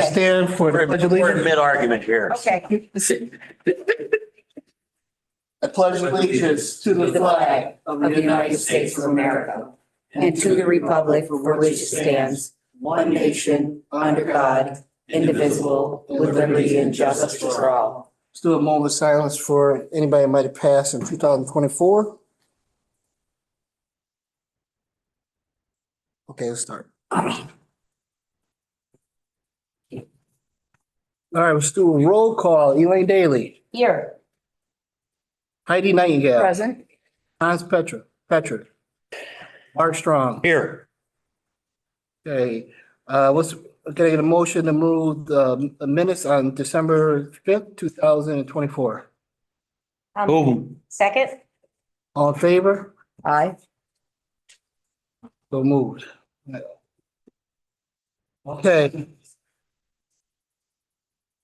Stand for the pledge of We're in allegiance. mid-argument here. Okay. I pledge allegiance to The flag of the United States of America and to the republic for which it stands, one nation, under God, indivisible, with liberty and justice for all. Let's do a moment of silence for anybody that might have passed in 2024. Okay, let's start. All right, let's do a roll call. Elaine Daly, Here. Heidi Nightingale, Present. Hans Petra, Mark Strong. Here. Okay, can I get a motion to move the minutes on December 5th, 2024? Boom. Second. All in favor? Aye. So moved. Okay.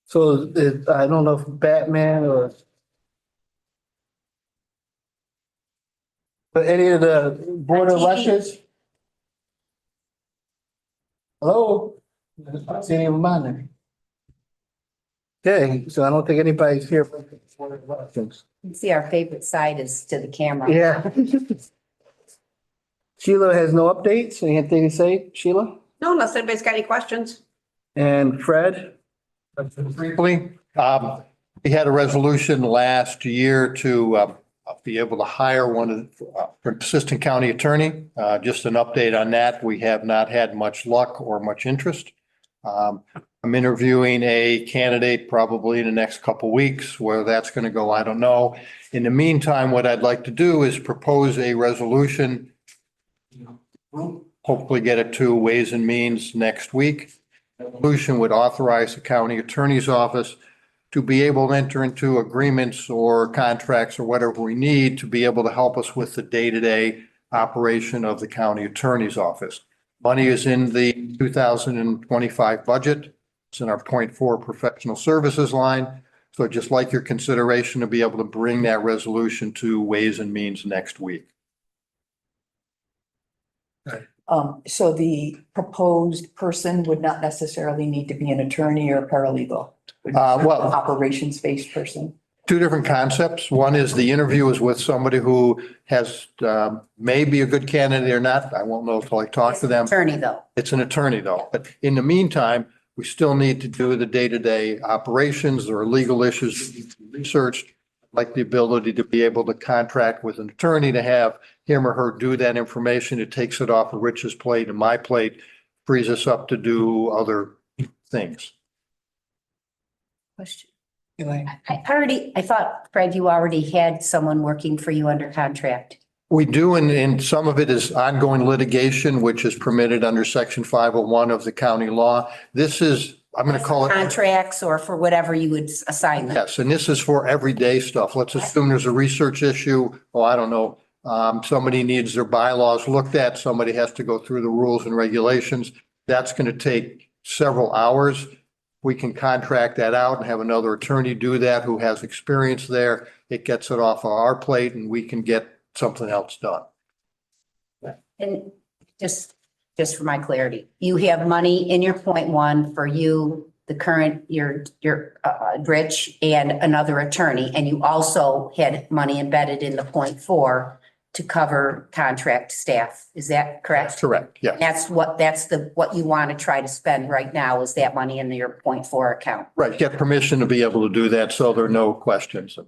So I don't know if Batman or but any of the board of elections? Hello? I don't see any of them on there. Okay, so I don't think anybody's here for the board of elections. You can see our favorite side is to the camera. Yeah. Sheila has no updates. Anything to say, Sheila? No, unless anybody's got any questions. And Fred? Briefly, we had a resolution last year to be able to hire an assistant county attorney. Just an update on that. We have not had much luck or much interest. I'm interviewing a candidate probably in the next couple of weeks. Where that's going to go, I don't know. In the meantime, what I'd like to do is propose a resolution. Hopefully get it to Ways and Means next week. Resolution would authorize the county attorney's office to be able to enter into agreements or contracts or whatever we need to be able to help us with the day-to-day operation of the county attorney's office. Money is in the 2025 budget. It's in our 0.4 professional services line. So I'd just like your consideration to be able to bring that resolution to Ways and Means next week. So the proposed person would not necessarily need to be an attorney or a paralegal? Well, Operations-based person? two different concepts. One is the interview is with somebody who has, maybe a good candidate or not. I won't know until I talk to them. Attorney though. It's an attorney though. But in the meantime, we still need to do the day-to-day operations. There are legal issues that need to be researched, like the ability to be able to contract with an attorney to have him or her do that information. It takes it off of Rich's plate and my plate, frees us up to do other things. Question. Elaine? I thought, Fred, you already had someone working for you under contract. We do, and some of it is ongoing litigation, which is permitted under section 501 of the county law. This is, I'm going to call it. Contracts or for whatever you would assign them. Yes, and this is for everyday stuff. Let's assume there's a research issue. Oh, I don't know. Somebody needs their bylaws looked at. Somebody has to go through the rules and regulations. That's going to take several hours. We can contract that out and have another attorney do that who has experience there. It gets it off of our plate and we can get something else done. And just for my clarity, you have money in your 0.1 for you, the current, your Rich and another attorney, and you also had money embedded in the 0.4 to cover contract staff. Is that correct? That's correct. Yeah. That's what you want to try to spend right now is that money in your 0.4 account. Right. Get permission to be able to do that. So there are no questions.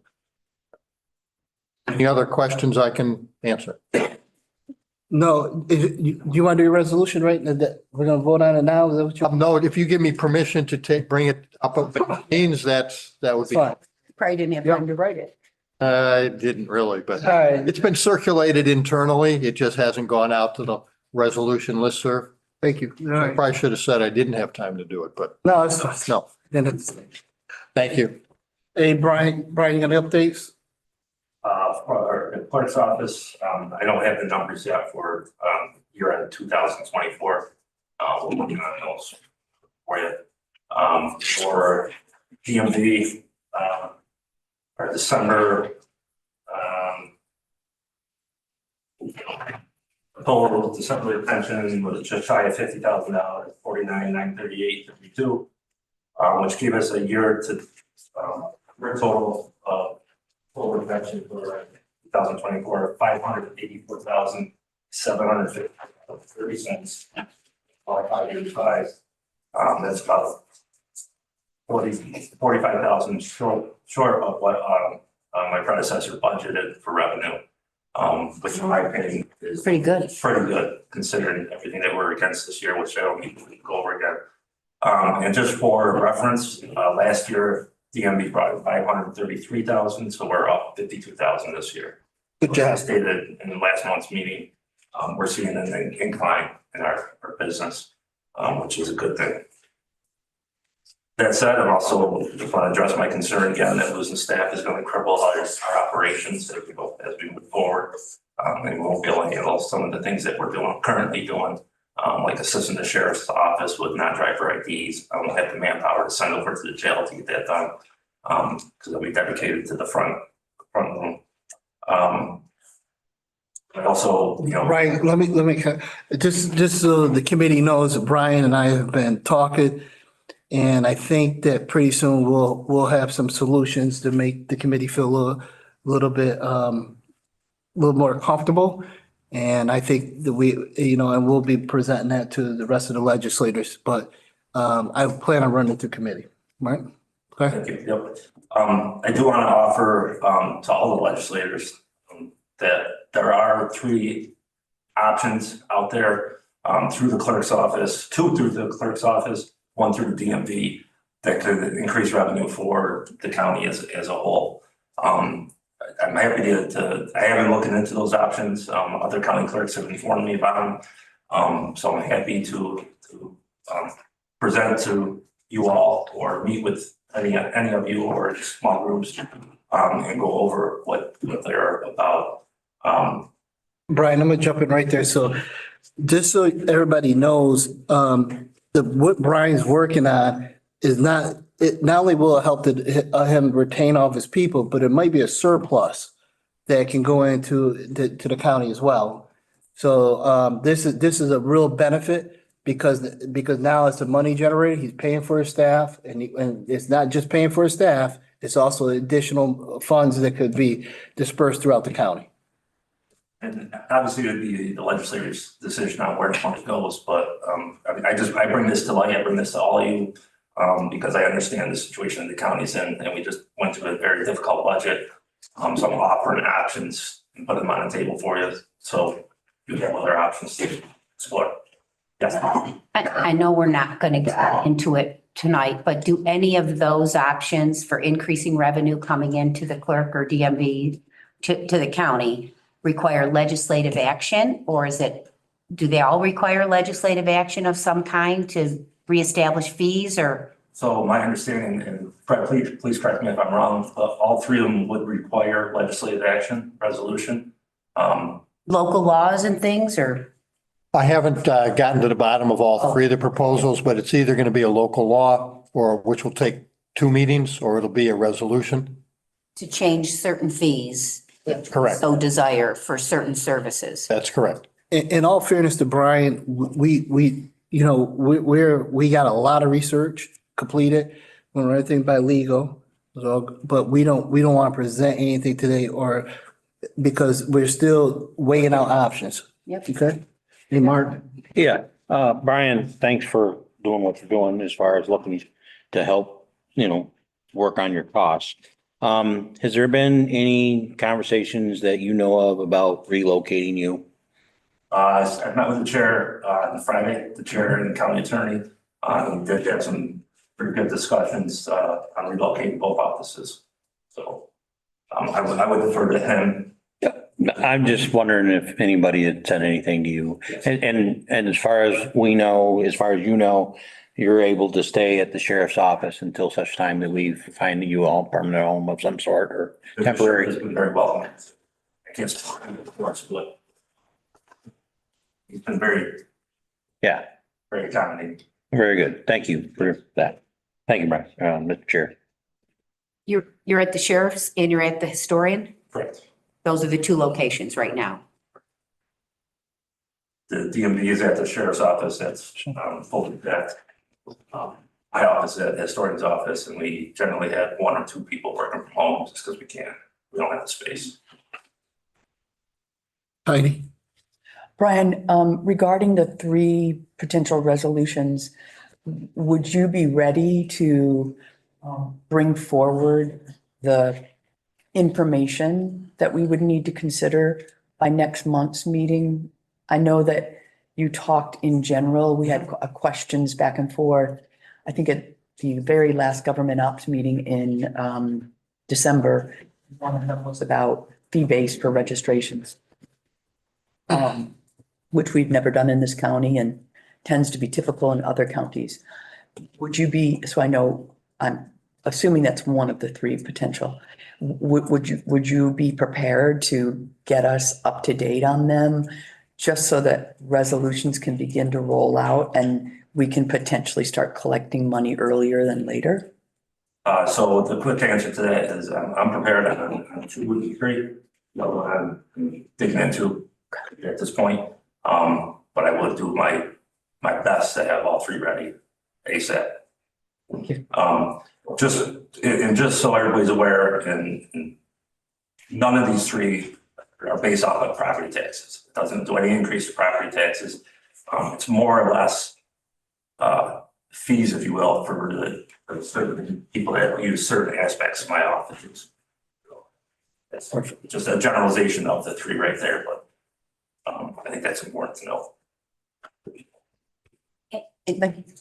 Any other questions I can answer? No, do you want to do a resolution, right? That we're going to vote on it now? Is that what you? No, if you give me permission to bring it up, it means that would be. Fine. Probably didn't have time to write it. I didn't really, but All right, it's been circulated internally. It just hasn't gone out to the resolution listserv. thank you. All I right. probably should have said I didn't have time to do it, but No, it's fine. no, Then it's, thank you. hey, Brian, you got any updates? For the clerk's office, I don't have the numbers yet for year end 2024. We're working on those for you. For GMV, our December total December pension was just shy of $50,000, $49,938.52. which gave us a year to, total of total reduction for 2024, 584,730 cents. 585. That's about 45,000 short of what my predecessor budgeted for revenue. Which in my opinion is Pretty good. pretty good considering everything that we're against this year, which I don't need to go over again. And just for reference, last year, DMV brought in 533,000, so we're up 52,000 this year. Good As I job. stated in last month's meeting, we're seeing an incline in our business, which is a good thing. That said, I'm also want to address my concern again that losing staff is going to cripple our operations as we move forward. And we won't be able to handle some of the things that we're currently doing, like assisting the sheriff's office with non-driver IDs. I won't have the manpower to send over to the jail to get that done, because I'll be dedicated to the front room. But also, Brian, let me, just so the committee knows, Brian and I have been talking. And I think that pretty soon we'll have some solutions to make the committee feel a little bit, little more comfortable. And I think that and we'll be presenting that to the rest of the legislators, but, I plan on running it through committee, right? Okay. thank you. Yep. I do want to offer to all the legislators that there are 3 options out there through the clerk's office, 2 through the clerk's office, 1 through the DMV that could increase revenue for the county as a whole. I'm happy to I haven't looked into those options. Other county clerks have informed me about them. So I'm happy to present to you all or meet with any of you or small groups and go over what they're about. Brian, I'm gonna jump in right there. So just so everybody knows, what Brian's working on is not only will it help him retain all of his people, but it might be a surplus that can go into to the county as well. So this is a real benefit because now it's a money generator. He's paying for his staff, and it's not just paying for his staff. It's also additional funds that could be dispersed throughout the county. And obviously it would be the legislature's decision on where the money goes, but I bring this to light, I bring this to all of you because I understand the situation the county's in, and we just went through a very difficult budget. So I'm offering options and put them on the table for you, so you have other options to explore. Yes. I know we're not going to get into it tonight, but do any of those options for increasing revenue coming into the clerk or DMV to the county require legislative action, or do they all require legislative action of some kind to reestablish fees or? So my understanding, and Fred, please correct me if I'm wrong, but all 3 of them would require legislative action, resolution. Local laws and things, or? I haven't gotten to the bottom of all 3 of the proposals, but it's either going to be a local law or which will take 2 meetings, or it'll be a resolution. To change certain fees. If Correct. so desire for certain services. That's correct. In all fairness to Brian, we got a lot of research completed. We're running everything by legal, but we don't want to present anything today or because we're still weighing out options. Yep. Okay. Hey, Mark. Yeah, Brian, thanks for doing what you're doing as far as looking to help, work on your costs. Has there been any conversations that you know of about relocating you? I met with the chair on Friday, the chair and the county attorney. We did have some pretty good discussions on relocating both offices. So I would defer to him. I'm just wondering if anybody had said anything to you. And as far as we know, as far as you know, you're able to stay at the sheriff's office until such time that we find you all permanent home of some sort or temporary. It's been very welcoming. I can't speak to the courts, but he's been very accommodating. Very good. Thank you for that. Thank you, Brian, Mr. Chair. You're at the sheriff's and you're at the historian? Correct. Those are the 2 locations right now. The DMV is at the sheriff's office. That's fully decked. My office office at the historian's office, and we generally have 1 or 2 people working from home just because we don't have the space. Heidi? Brian, regarding the 3 potential resolutions, would you be ready to bring forward the information that we would need to consider by next month's meeting? I know that you talked in general, we had questions back and forth. I think at the very last government ops meeting in December, one of them was about fee-based for registrations, which we've never done in this county and tends to be typical in other counties. Would you be, so I know, I'm assuming that's one of the 3 potential. Would you be prepared to get us up to date on them? Just so that resolutions can begin to roll out and we can potentially start collecting money earlier than later? So the quick answer to that is I'm prepared on 2 and 3. No, I'm digging into at this point. But I would do my best to have all 3 ready ASAP. Thank you. Just so everybody's aware, and none of these 3 are based off of property taxes. It doesn't do any increase to property taxes. It's more or less fees, if you will, for certain people that use certain aspects of my offices. That's just a generalization of the 3 right there, but I think that's important to know.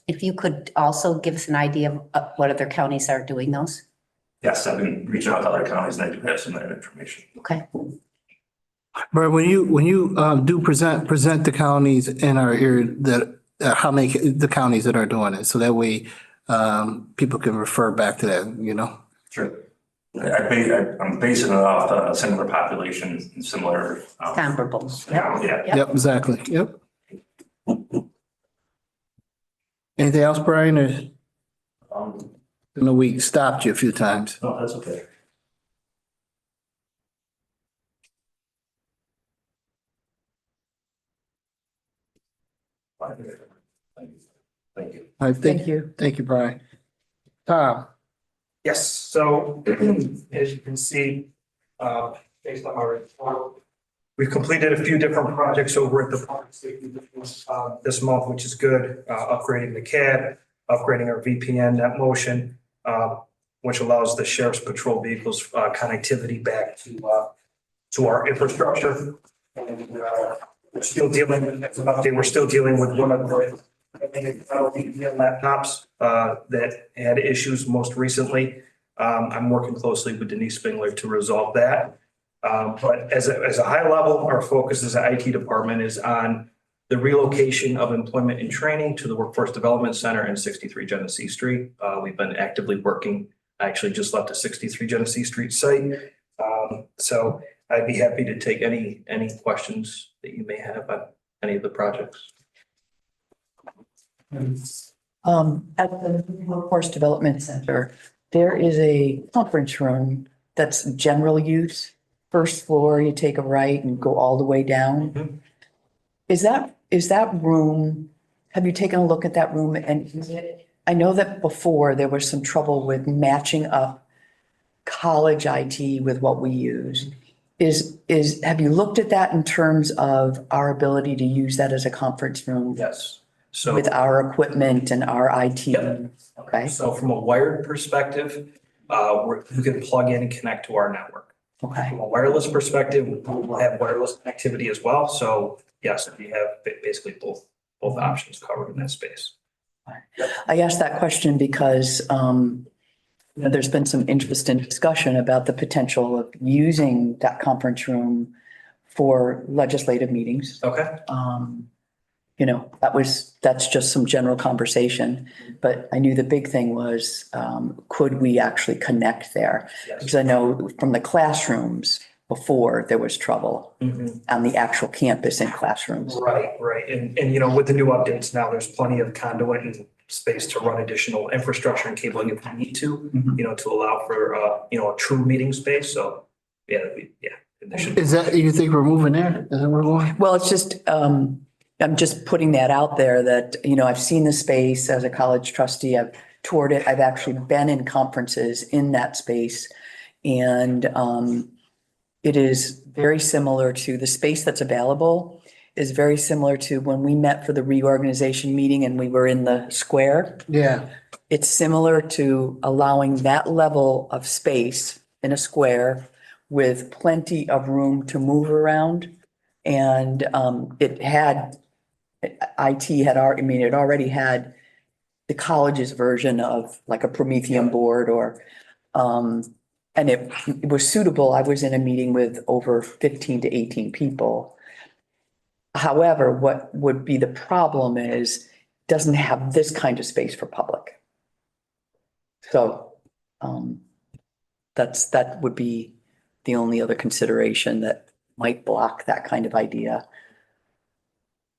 If you could also give us an idea of what other counties are doing those? Yes, I've been reaching out to other counties and I do have some of that information. Okay. But when you do present the counties in our area that, how many, the counties that are doing it, so that way people can refer back to that, you know? Sure. I'm basing it off a similar population and similar. Comparables. Yeah. Yep, exactly, yep. Anything else, Brian, or, I know we stopped you a few times. No, that's okay. Thank you. I think, Thank you. thank you, Brian. Tom? Yes, so as you can see, based on our report, we've completed a few different projects over at the public safety this month, which is good. Upgrading the CAD, upgrading our VPN net motion, which allows the sheriff's patrol vehicles connectivity back to our infrastructure. And we're still dealing, as an update, we're still dealing with one of the laptops that had issues most recently. I'm working closely with Denise Spingler to resolve that. But as a high level, our focus as an IT department is on the relocation of employment and training to the Workforce Development Center in 63 Genesee Street. We've been actively working. I actually just left a 63 Genesee Street site. So I'd be happy to take any questions that you may have on any of the projects. At the Workforce Development Center, there is a conference room that's general use. First floor, you take a right and go all the way down. Mhm. Is that room, have you taken a look at that room? And I know that before there was some trouble with matching up college IT with what we use. Have you looked at that in terms of our ability to use that as a conference room? Yes. So With our equipment and our IT? Yep. Okay, So from a wired perspective, you can plug in and connect to our network. okay. From a wireless perspective, we'll have wireless connectivity as well. So yes, we have basically both options covered in that space. I asked that question because there's been some interest and discussion about the potential of using that conference room for legislative meetings. Okay. That's just some general conversation, but I knew the big thing was, could we actually connect there? Yes. Because I know from the classrooms before, there was trouble Mhm. on the actual campus and classrooms. Right. And with the new updates now, there's plenty of conduit and space to run additional infrastructure and cabling if we need to, Mhm. to allow for, a true meeting space. So, there should be. Is that, you think we're moving there? Is that where we're going? Well, it's just, I'm just putting that out there that, I've seen the space as a college trustee. I've toured it. I've actually been in conferences in that space. And it is very similar to the space that's available is very similar to when we met for the reorganization meeting and we were in the square. Yeah. It's similar to allowing that level of space in a square with plenty of room to move around. And it had, IT had, I mean, it already had the college's version of like a Promethean board or, and it was suitable. I was in a meeting with over 15 to 18 people. However, what would be the problem is it doesn't have this kind of space for public. So that would be the only other consideration that might block that kind of idea.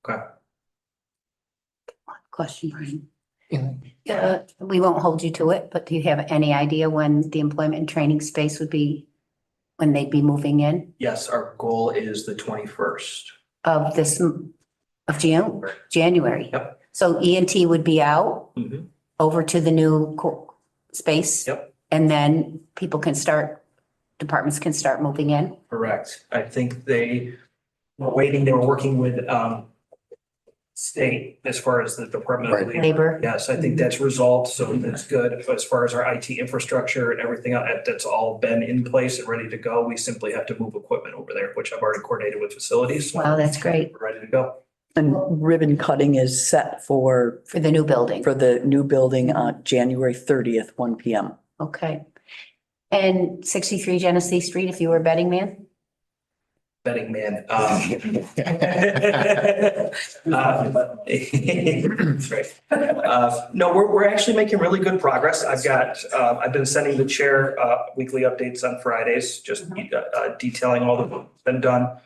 Okay. Question, Brian. Yeah. We won't hold you to it, but do you have any idea when the employment and training space would be, when they'd be moving in Yes, our goal is the 21st. of this, of June, January? Yep. So ENT would be out Mhm. over to the new space? Yep. And then people can start, departments can start moving in? Correct. I think they were waiting, they were working with state as far as the Department of Labor. Labor? Yes, I think that's resolved, so that's good. As far as our IT infrastructure and everything, that's all been in place and ready to go. We simply have to move equipment over there, which I've already coordinated with facilities. Wow, that's great. We're ready to go. And ribbon cutting is set for For the new building? the new building on January 30th, 1 PM. Okay. And 63 Genesee Street, if you were a betting man? Betting man. That's right. No, we're actually making really good progress. I've been sending the chair weekly updates on Fridays, just detailing all that's been done.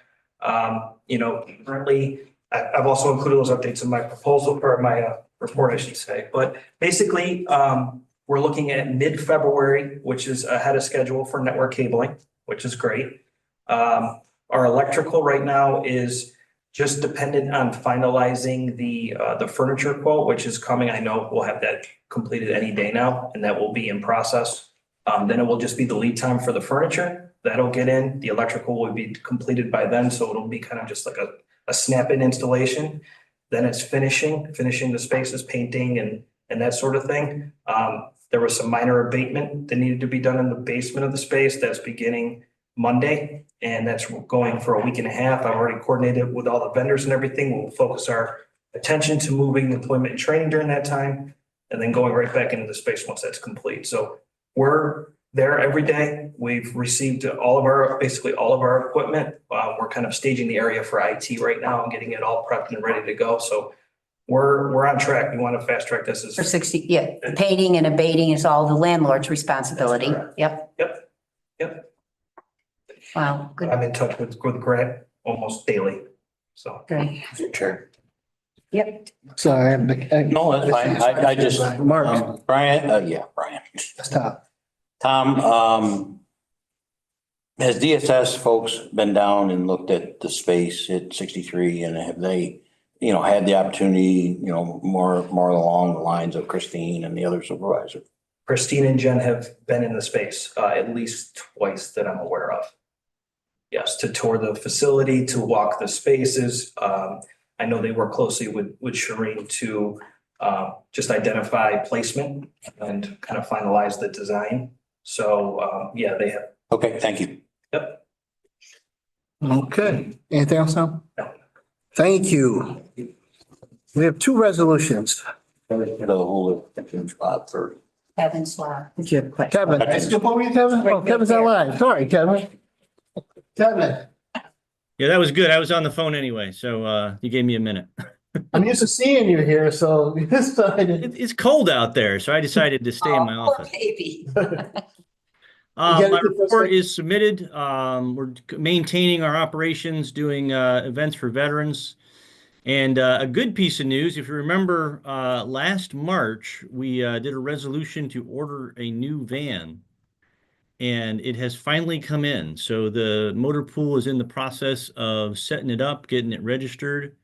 Currently, I've also included those updates in my proposal or my report, I should say. But basically, we're looking at mid-February, which is ahead of schedule for network cabling, which is great. Our electrical right now is just dependent on finalizing the furniture quote, which is coming. I know we'll have that completed any day now, and that will be in process. Then it will just be the lead time for the furniture. That'll get in. The electrical will be completed by then, so it'll be kind of just like a snap-in installation. Then it's finishing the spaces, painting and that sort of thing. There was some minor abatement that needed to be done in the basement of the space. That's beginning Monday, and that's going for a week and a half. I've already coordinated with all the vendors and everything. We'll focus our attention to moving employment and training during that time, and then going right back into the space once that's complete. So we're there every day. We've received basically all of our equipment. We're kind of staging the area for IT right now and getting it all prepped and ready to go. So we're on track. We want to fast track this. For 60, yeah, painting and abating is all the landlord's responsibility. Yep. Yep. Wow, good, I'm in touch with Grant almost daily. So. great. Sure. Yep. Sorry. No, that's fine. I just, Mark, Brian, Brian. stop. Tom, has DSS folks been down and looked at the space at 63 and have they, had the opportunity, more along the lines of Christine and the other supervisor? Christine and Jen have been in the space at least twice that I'm aware of. Yes, to tour the facility, to walk the spaces. I know they work closely with Shireen to just identify placement and kind of finalize the design. So, yeah, they have. Okay, thank you. Yep. Okay. Anything else, Tom? No. Thank you. We have two resolutions. The whole spot for. Kevin Swab. Did you have a question? Kevin, before you, Kevin? Oh, Kevin's not live. Sorry, Kevin. Kevin, Yeah, that was good. I was on the phone anyway, so you gave me a minute. I'm used to seeing you here, so you decided. It's cold out there, so I decided to stay in my Poor office. baby. My report is submitted. We're maintaining our operations, doing events for veterans. And a good piece of news, if you remember, last March, we did a resolution to order a new van. And it has finally come in. So the motor pool is in the process of setting it up, getting it registered.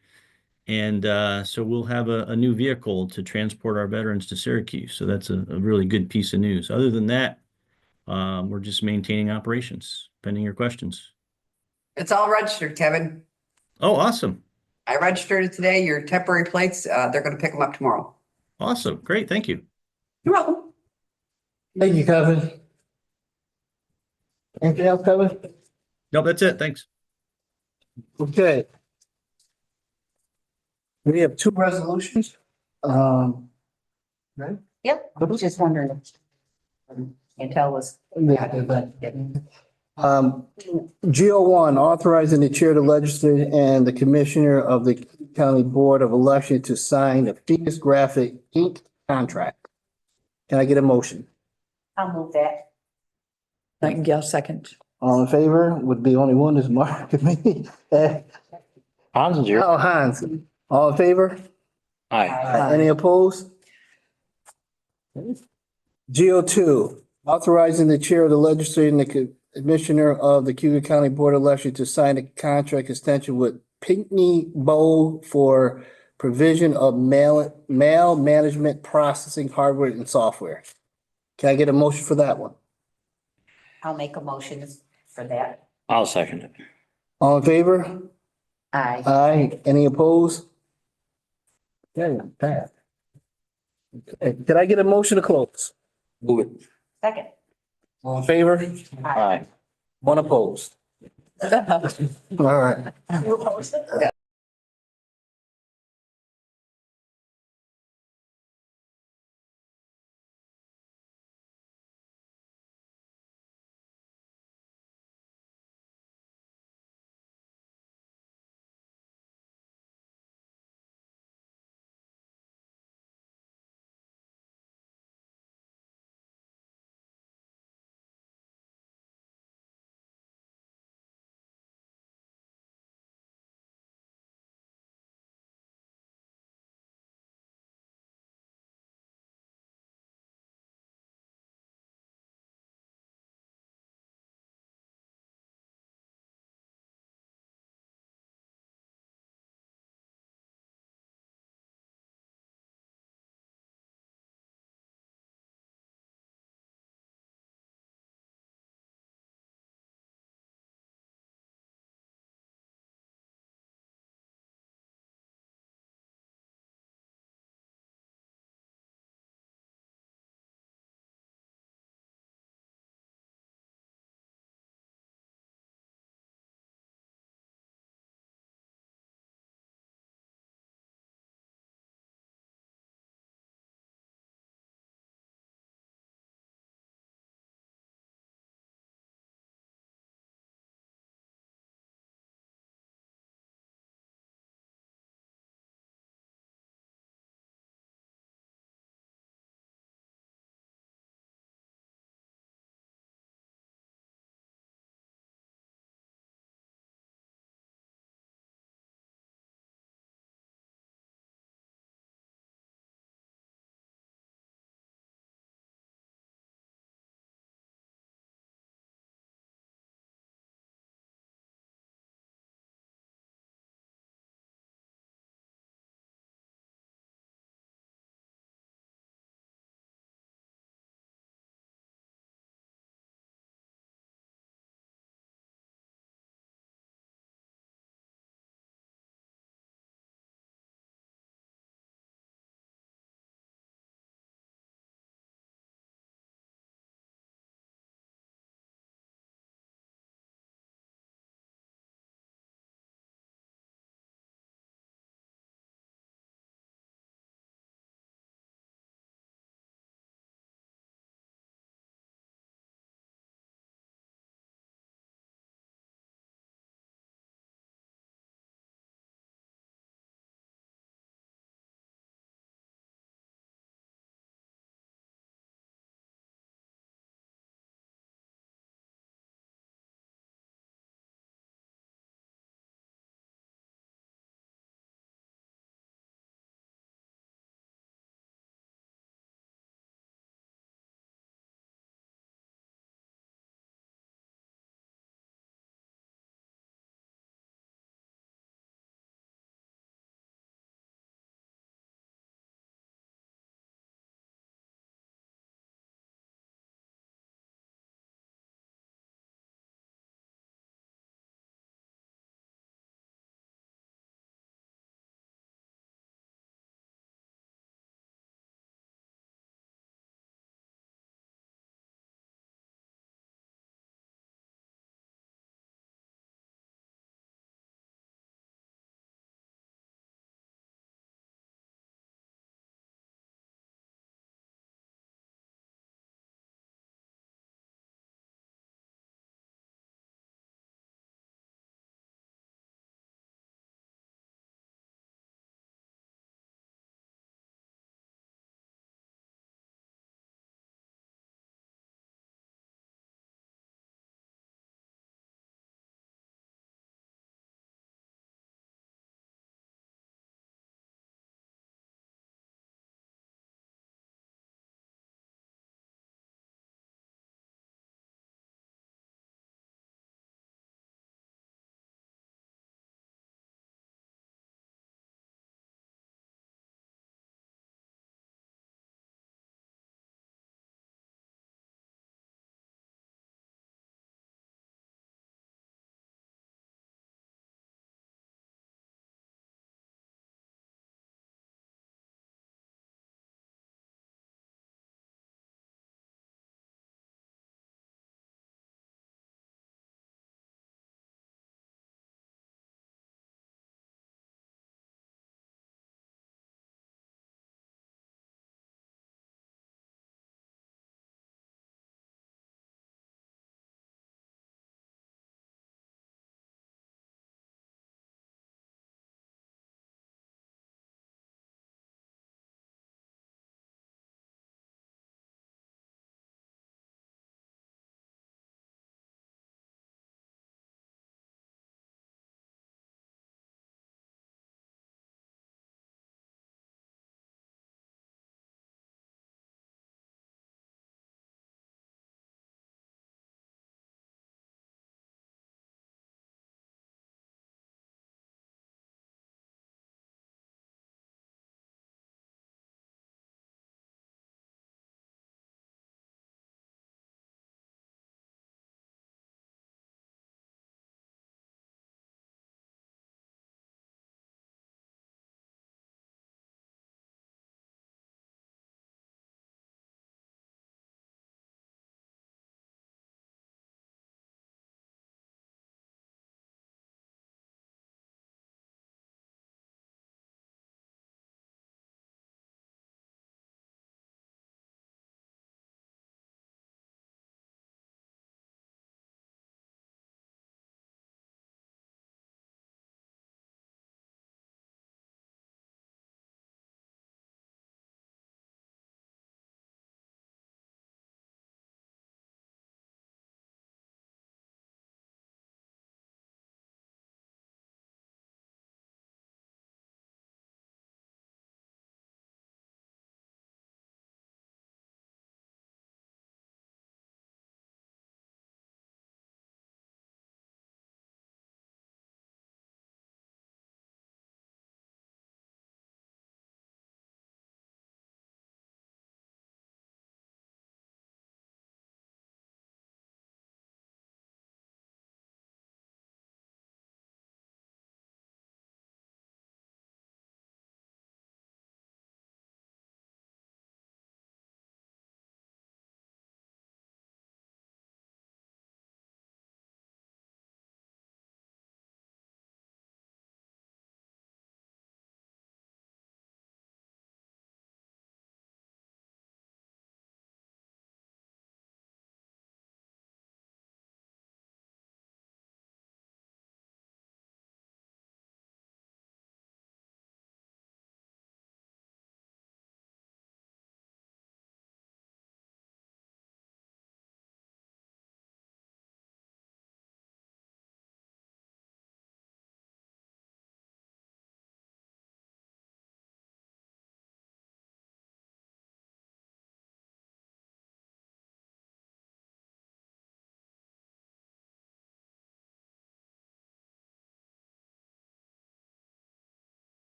And so we'll have a new vehicle to transport our veterans to Syracuse. So that's a really good piece of news. Other than that, we're just maintaining operations, pending your questions. It's all registered, Kevin. Oh, awesome. I registered it today. Your temporary plates, they're gonna pick them up tomorrow. Awesome. Great. Thank you. You're welcome. Thank you, Kevin. Anything else, Kevin? Nope, that's it. Thanks. Okay. We have two resolutions. Right? Yep, I was just wondering. Intel was. GO1, authorizing the chair of the legislature and the commissioner of the county board of election to sign the Phoenix Graphic Inc. contract. Can I get a motion? I'll move that. Nightingale, second. All in favor? Would be only one is Mark and me. Hans is here. Oh, Hans. All in favor? Aye. Any opposed? GO2, authorizing the chair of the legislature and the commissioner of the Cayuga County Board of Election to sign a contract extension with Pinckney Bow for provision of mail management processing hardware and software. Can I get a motion for that one? I'll make a motion for that. I'll second it. All in favor? Aye. Aye. Any opposed? Okay, Pat. Okay, can I get a motion to close? Move it. Second. All in favor? Aye. One opposed. All right.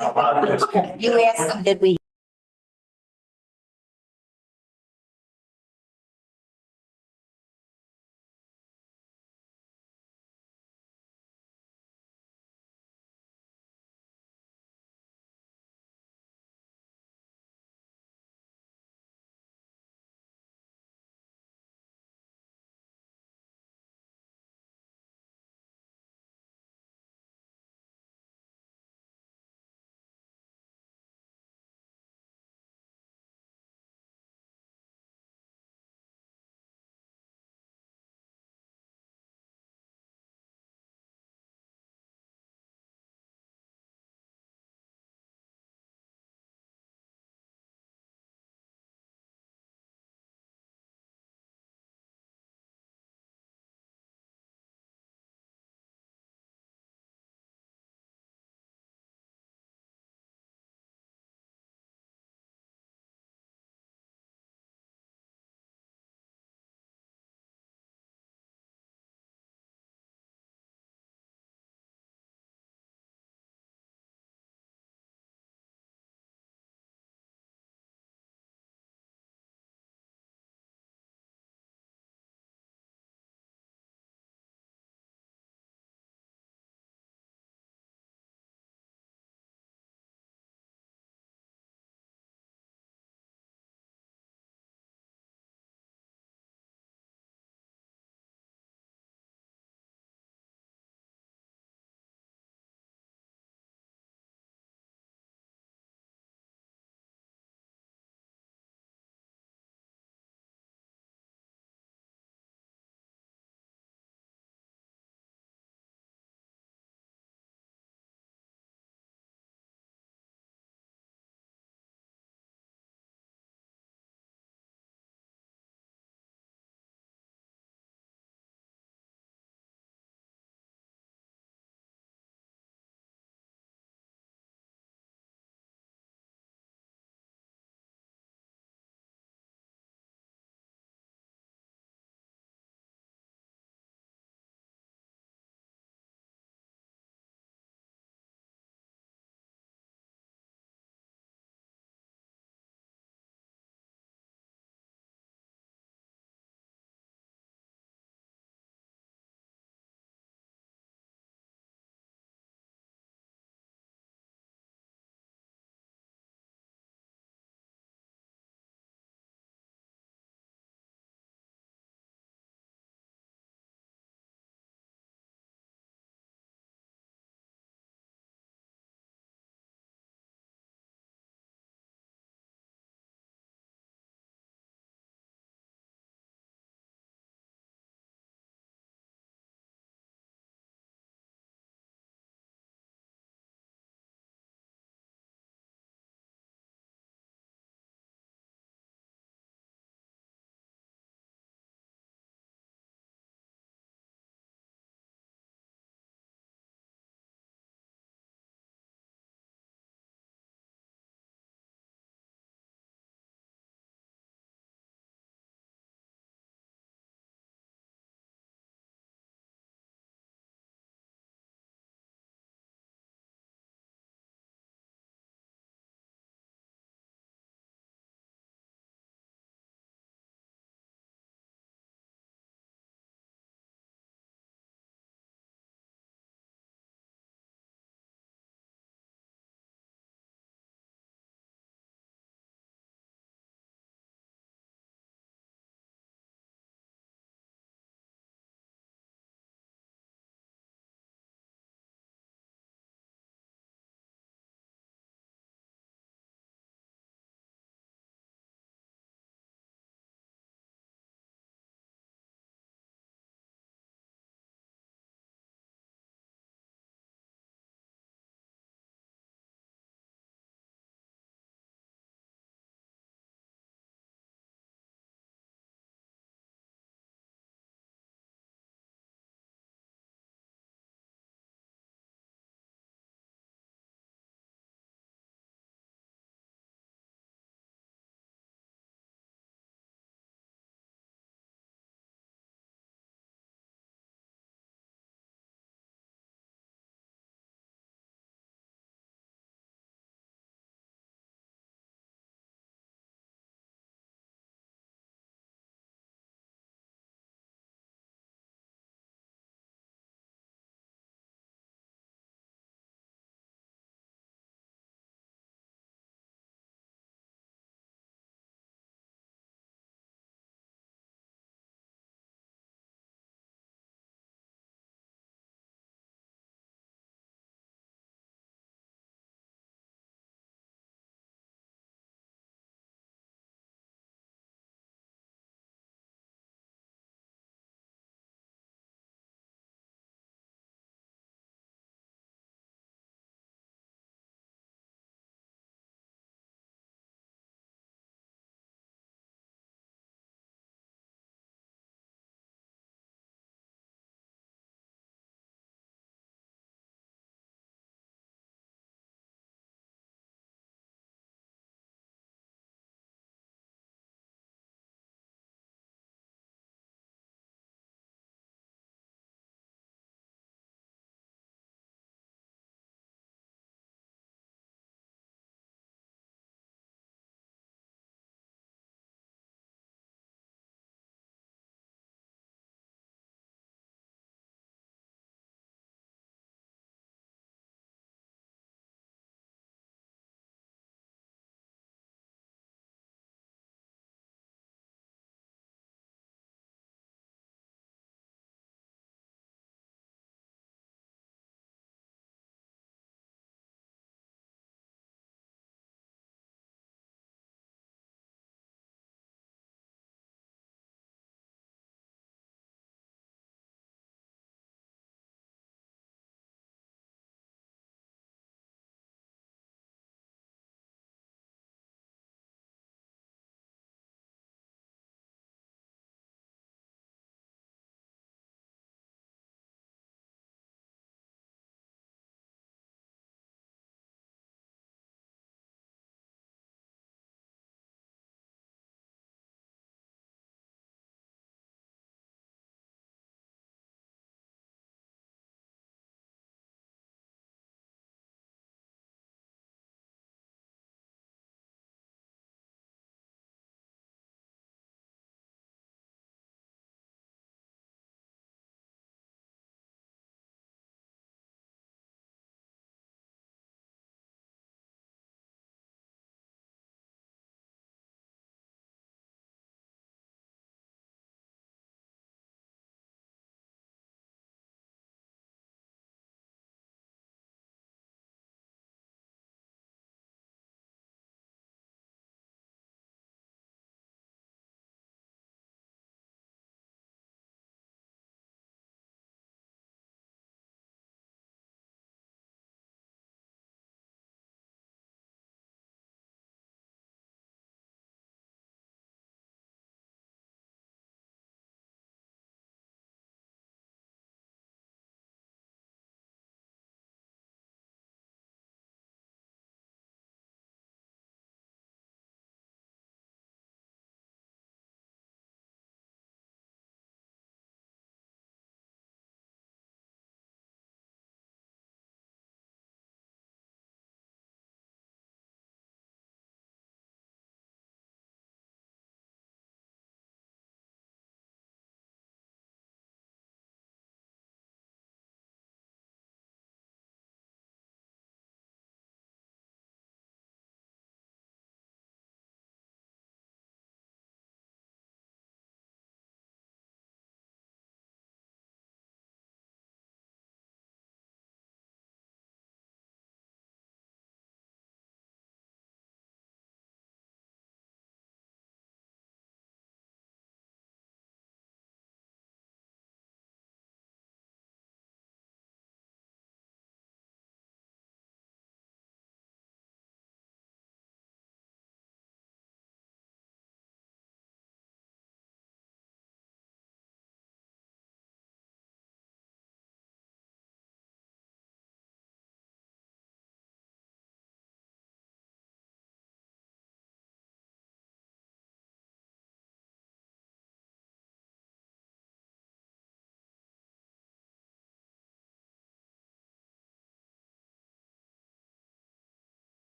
You asked them, did we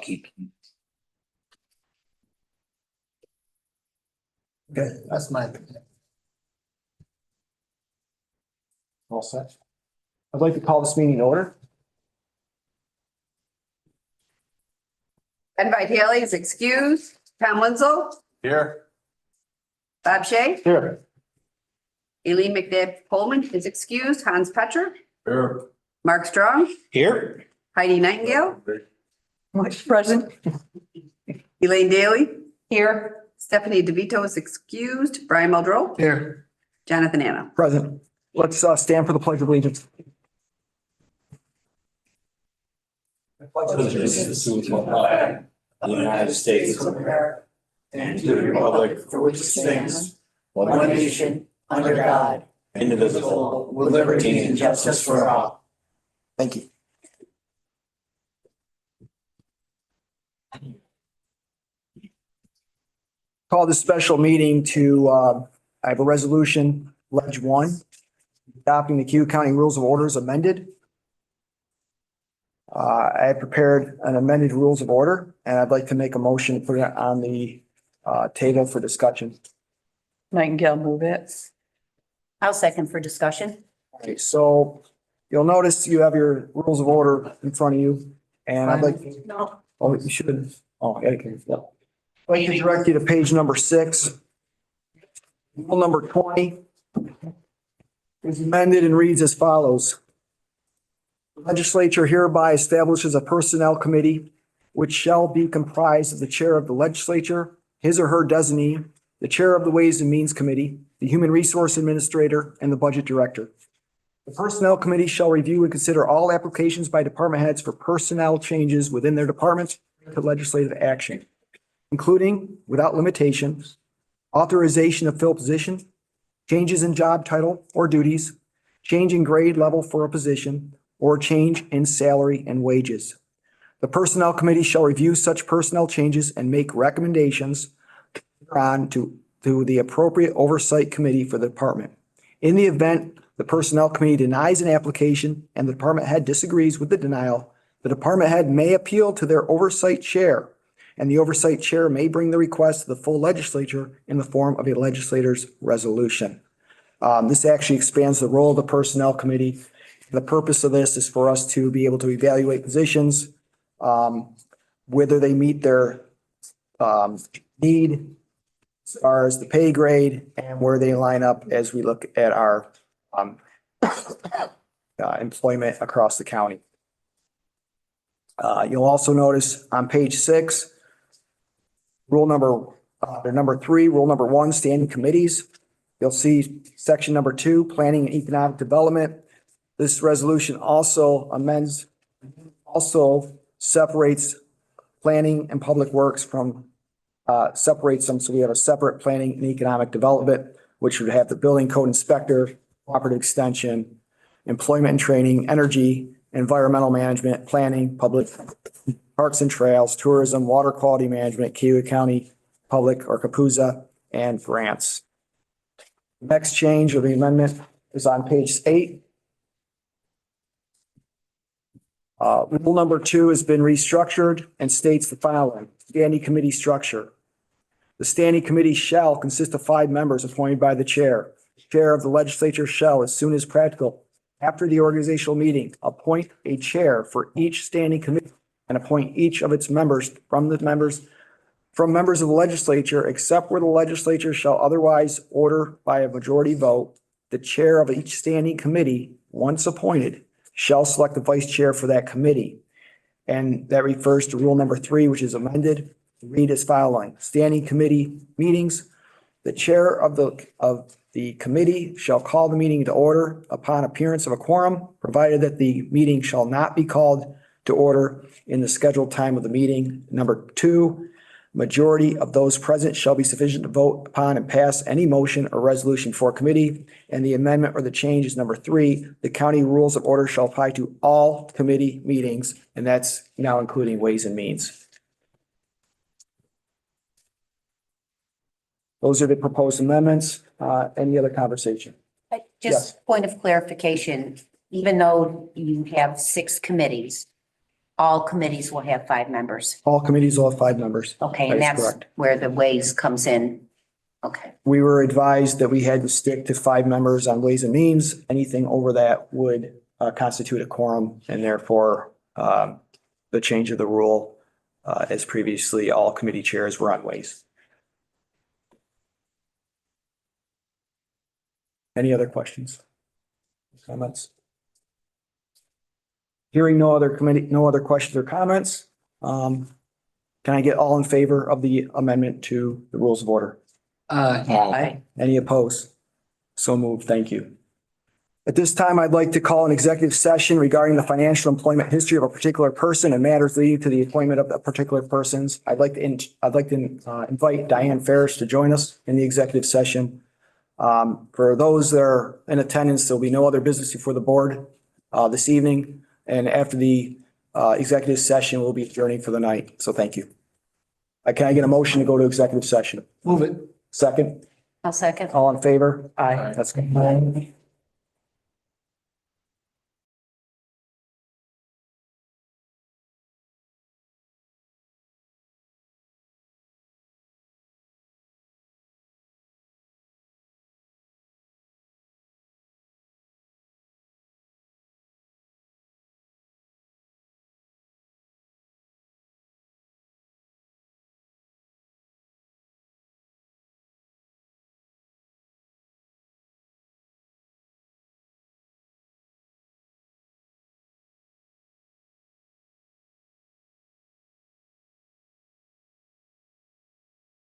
keep. Okay, that's my. All set. I'd like to call this meeting to order. Ed Vitale is excused. Tom Wenzel, Here. Bob Shay, Here. Eileen McNabb Coleman is excused. Hans Petcher, Here. Mark Strong, Here. Heidi Nightingale, Present. Elaine Daly. Here. Stephanie DeVito is excused. Brian Muldrow, Here. Jonathan Anna. Present. Let's stand for the pledge of allegiance. Allegiance to the flag of the United States of America and to the republic for which it stands, one nation, under God, indivisible, with liberty and justice for all. Thank you. Call this special meeting to, I have a resolution, Ledge 1, adopting the Cayuga County Rules of Orders amended. I have prepared an amended rules of order, and I'd like to make a motion to put it on the table for discussion. Nightingale, move it. I'll second for discussion. Okay, so you'll notice you have your rules of order in front of you, and I'd like, No. oh, you should, oh, okay, yeah. I'd like to direct you to page number 6. Rule number 20 is amended and reads as follows. The legislature hereby establishes a personnel committee which shall be comprised of the chair of the legislature, his or her designee, the chair of the Ways and Means Committee, the Human Resource Administrator, and the Budget Director. The Personnel Committee shall review and consider all applications by department heads for personnel changes within their departments to legislative action, including, without limitation, authorization of fill position, changes in job title or duties, change in grade level for a position, or change in salary and wages. The Personnel Committee shall review such personnel changes and make recommendations on to the appropriate oversight committee for the department. In the event the Personnel Committee denies an application and the department head disagrees with the denial, the department head may appeal to their oversight chair, and the oversight chair may bring the request to the full legislature in the form of a legislator's resolution. This actually expands the role of the Personnel Committee. The purpose of this is for us to be able to evaluate positions, whether they meet their need as far as the pay grade and where they line up as we look at our employment across the county. You'll also notice on page 6, rule number 3, rule number 1, standing committees. You'll see section number 2, planning and economic development. This resolution also separates planning and public works from, separates them. So we have a separate planning and economic development, which would have the building code inspector, cooperative extension, employment and training, energy, environmental management, planning, public parks and trails, tourism, water quality management, Cayuga County Public or CAPUZA, and grants. Next change of the amendment is on page 8. Rule number 2 has been restructured and states the following: standing committee structure. The standing committee shall consist of 5 members appointed by the chair. The chair of the legislature shall, as soon as practical, after the organizational meeting, appoint a chair for each standing committee and appoint each of its members from members of the legislature, except where the legislature shall otherwise order by a majority vote. The chair of each standing committee, once appointed, shall select the vice chair for that committee. And that refers to rule number 3, which is amended to read as following: standing committee meetings. The chair of the committee shall call the meeting to order upon appearance of a quorum, provided that the meeting shall not be called to order in the scheduled time of the meeting. Number 2, majority of those present shall be sufficient to vote upon and pass any motion or resolution for committee. And the amendment or the change is number 3. The county rules of order shall apply to all committee meetings, and that's now including Ways and Means. Those are the proposed amendments. Any other conversation? Yes. Just point of clarification, even though you have 6 committees, all committees will have 5 members. All committees will have 5 members. Okay, That and is that's correct. where the Ways comes in. Okay, We were advised that we had to stick to 5 members on Ways and Means. Anything over that would constitute a quorum, and therefore the change of the rule, as previously all committee chairs were on Ways. Any other questions? Comments? Hearing no other questions or comments, can I get all in favor of the amendment to the rules of order? Aye. Any opposed? So moved. Thank you. At this time, I'd like to call an executive session regarding the financial employment history of a particular person and matters leading to the appointment of particular persons. I'd like to invite Diane Ferris to join us in the executive session. For those that are in attendance, there'll be no other business before the board this evening. And after the executive session, we'll be adjourning for the night. So thank you. Can I get a motion to go to executive session? Move it. Second, I'll second. all in favor? Aye. That's good.